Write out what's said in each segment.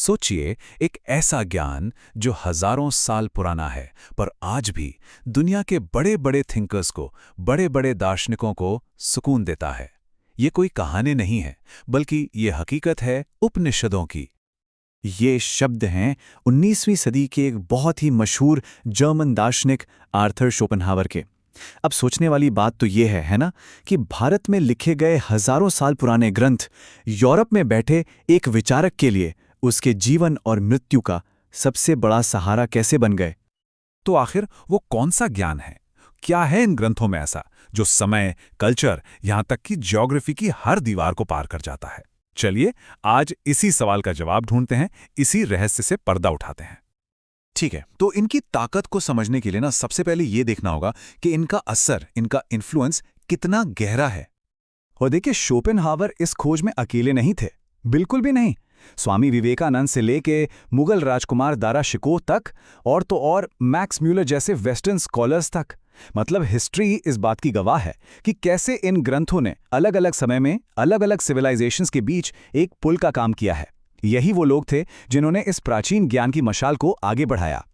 सोचिए, एक ऐसा ज्ञान जो हजारों साल पुराना है, पर आज भी दुनिया के बड़े बड़े थिंकर्स को, बड़े बड़े दार्शनिकों को सुकून देता है। ये कोई कहानी नहीं है, बल्कि ये हकीकत है उपनिषदों की। ये शब्द हैं 19वीं सदी के एक बहुत ही मशहूर जर्मन दार्शनिक आर्थर शोपेनहावर के। अब सोचने वाली बात तो ये है ना, कि भारत में लिखे गए हजारों साल पुराने ग्रंथ यूरोप में बैठे एक विचारक के लिए उसके जीवन और मृत्यु का सबसे बड़ा सहारा कैसे बन गए। तो आखिर वो कौन सा ज्ञान है? क्या है इन ग्रंथों में ऐसा जो समय, कल्चर, यहां तक कि ज्योग्राफी की हर दीवार को पार कर जाता है? चलिए, आज इसी सवाल का जवाब ढूंढते हैं, इसी रहस्य से पर्दा उठाते हैं। ठीक है, तो इनकी ताकत को समझने के लिए ना सबसे पहले ये देखना होगा कि इनका असर, इनका इन्फ्लुएंस कितना गहरा है। और देखिए, शोपेनहावर इस खोज में अकेले नहीं थे, बिल्कुल भी नहीं। स्वामी विवेकानंद से लेके मुगल राजकुमार दारा शिकोह तक, और तो और मैक्स म्यूलर जैसे वेस्टर्न स्कॉलर्स तक। मतलब हिस्ट्री इस बात की गवाह है कि कैसे इन ग्रंथों ने अलग अलग समय में अलग अलग सिविलाइजेशंस के बीच एक पुल का काम किया है। यही वो लोग थे जिन्होंने इस प्राचीन ज्ञान की मशाल को आगे बढ़ाया।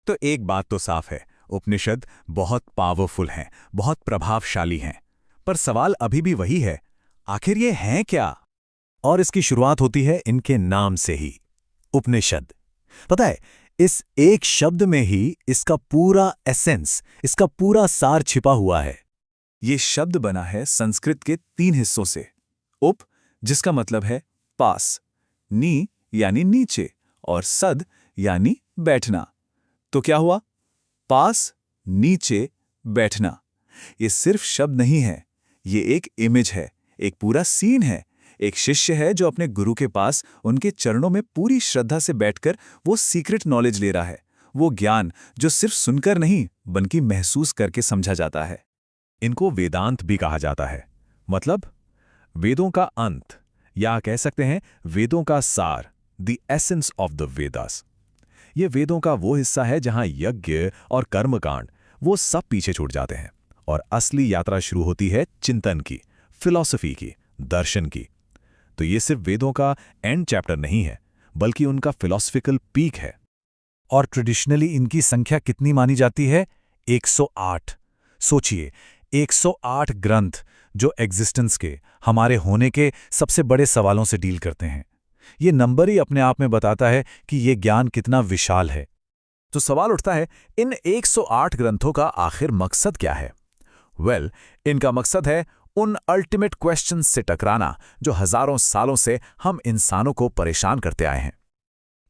तो एक बात तो साफ है, उपनिषद बहुत पावरफुल हैं, बहुत प्रभावशाली हैं। पर सवाल अभी भी वही है, आखिर ये हैं क्या? और इसकी शुरुआत होती है इनके नाम से ही, उपनिषद। पता है, इस एक शब्द में ही इसका पूरा एसेंस, इसका पूरा सार छिपा हुआ है। ये शब्द बना है संस्कृत के 3 हिस्सों से। उप, जिसका मतलब है पास, नी यानी नीचे, और सद यानी बैठना। तो क्या हुआ? पास, नीचे, बैठना। ये सिर्फ शब्द नहीं है, ये एक इमेज है, एक पूरा सीन है। एक शिष्य है जो अपने गुरु के पास उनके चरणों में पूरी श्रद्धा से बैठकर वो सीक्रेट नॉलेज ले रहा है, वो ज्ञान जो सिर्फ सुनकर नहीं बल्कि महसूस करके समझा जाता है। इनको वेदांत भी कहा जाता है, मतलब वेदों का अंत, या कह सकते हैं वेदों का सार, the essence of the Vedas. ये वेदों का वो हिस्सा है जहां यज्ञ और कर्मकांड वो सब पीछे छूट जाते हैं और असली यात्रा शुरू होती है चिंतन की, फिलॉसफी की, दर्शन की। तो ये सिर्फ वेदों का एंड चैप्टर नहीं है, बल्कि उनका फिलॉसफिकल पीक है। और ट्रेडिशनली इनकी संख्या कितनी मानी जाती है? 108। सोचिए, 108 ग्रंथ जो एग्जिस्टेंस के, हमारे होने के सबसे बड़े सवालों से डील करते हैं। ये नंबर ही अपने आप में बताता है कि ये ज्ञान कितना विशाल है। तो सवाल उठता है, इन 108 ग्रंथों का आखिर मकसद क्या है? इनका मकसद है उन अल्टीमेट क्वेश्चंस से टकराना जो हजारों सालों से हम इंसानों को परेशान करते आए हैं।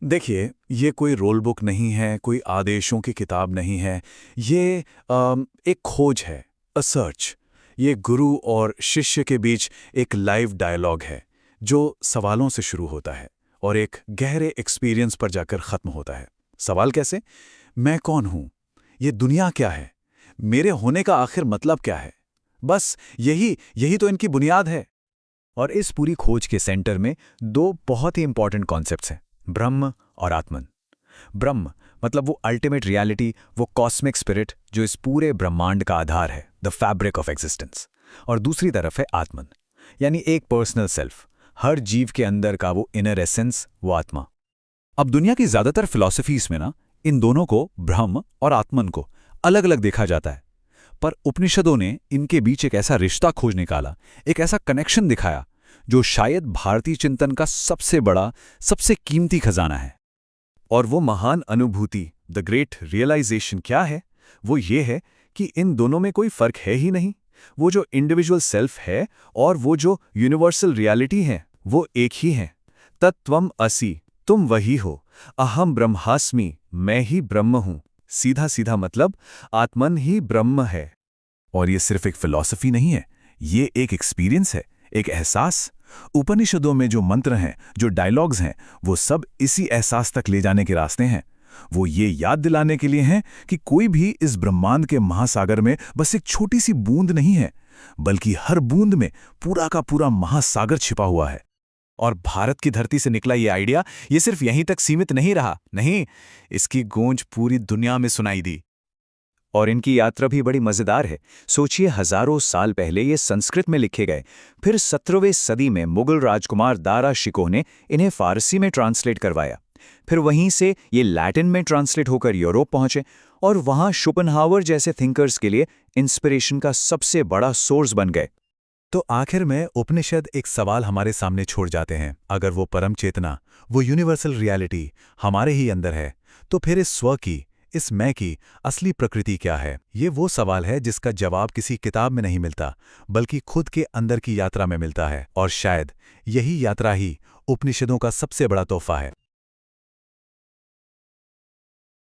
देखिए, ये कोई रोल बुक नहीं है, कोई आदेशों की किताब नहीं है। ये एक खोज है, अ सर्च। ये गुरु और शिष्य के बीच एक लाइव डायलॉग है जो सवालों से शुरू होता है और एक गहरे एक्सपीरियंस पर जाकर खत्म होता है। सवाल कैसे? मैं कौन हूं? ये दुनिया क्या है? मेरे होने का आखिर मतलब क्या है? बस यही तो इनकी बुनियाद है। और इस पूरी खोज के सेंटर में 2 बहुत ही इंपॉर्टेंट कॉन्सेप्ट्स हैं, ब्रह्म और आत्मन। ब्रह्म मतलब वो अल्टीमेट रियलिटी, वो कॉस्मिक स्पिरिट जो इस पूरे ब्रह्मांड का आधार है, द फैब्रिक ऑफ एग्जिस्टेंस। और दूसरी तरफ है आत्मन, यानी एक पर्सनल सेल्फ, हर जीव के अंदर का वो इनर एसेंस, वो आत्मा। अब दुनिया की ज्यादातर फिलॉसफीज में ना इन दोनों को, ब्रह्म और आत्मन को, अलग अलग देखा जाता है। पर उपनिषदों ने इनके बीच एक ऐसा रिश्ता खोज निकाला, एक ऐसा कनेक्शन दिखाया जो शायद भारतीय चिंतन का सबसे बड़ा, सबसे कीमती खजाना है। और वो महान अनुभूति, द ग्रेट रियलाइजेशन क्या है? वो ये है कि इन दोनों में कोई फर्क है ही नहीं। वो जो इंडिविजुअल सेल्फ है और वो जो यूनिवर्सल रियलिटी है, वो एक ही है। तत्त्वम असि, तुम वही हो। अहम ब्रह्मास्मि, मैं ही ब्रह्म हूं। सीधा सीधा मतलब आत्मन ही ब्रह्म है। और ये सिर्फ एक फिलॉसफी नहीं है, ये एक एक्सपीरियंस है, एक एहसास। उपनिषदों में जो मंत्र हैं, जो डायलॉग्स हैं, वो सब इसी एहसास तक ले जाने के रास्ते हैं। वो ये याद दिलाने के लिए हैं कि कोई भी इस ब्रह्मांड के महासागर में बस एक छोटी सी बूंद नहीं है, बल्कि हर बूंद में पूरा का पूरा महासागर छिपा हुआ है। और भारत की धरती से निकला ये आइडिया, ये सिर्फ यहीं तक सीमित नहीं रहा। नहीं, इसकी गूंज पूरी दुनिया में सुनाई दी। और इनकी यात्रा भी बड़ी मजेदार है। सोचिए, हजारों साल पहले ये संस्कृत में लिखे गए, फिर 17वीं सदी में मुगल राजकुमार दारा शिकोह ने इन्हें फारसी में ट्रांसलेट करवाया। फिर वहीं से ये लैटिन में ट्रांसलेट होकर यूरोप पहुंचे और वहां शोपेनहावर जैसे थिंकर्स के लिए इंस्पिरेशन का सबसे बड़ा सोर्स बन गए। तो आखिर में उपनिषद एक सवाल हमारे सामने छोड़ जाते हैं। अगर वो परम चेतना, वो यूनिवर्सल रियलिटी हमारे ही अंदर है, तो फिर इस स्व की, इस मैं की असली प्रकृति क्या है? ये वो सवाल है जिसका जवाब किसी किताब में नहीं मिलता, बल्कि खुद के अंदर की यात्रा में मिलता है। और शायद यही यात्रा ही उपनिषदों का सबसे बड़ा तोहफा है।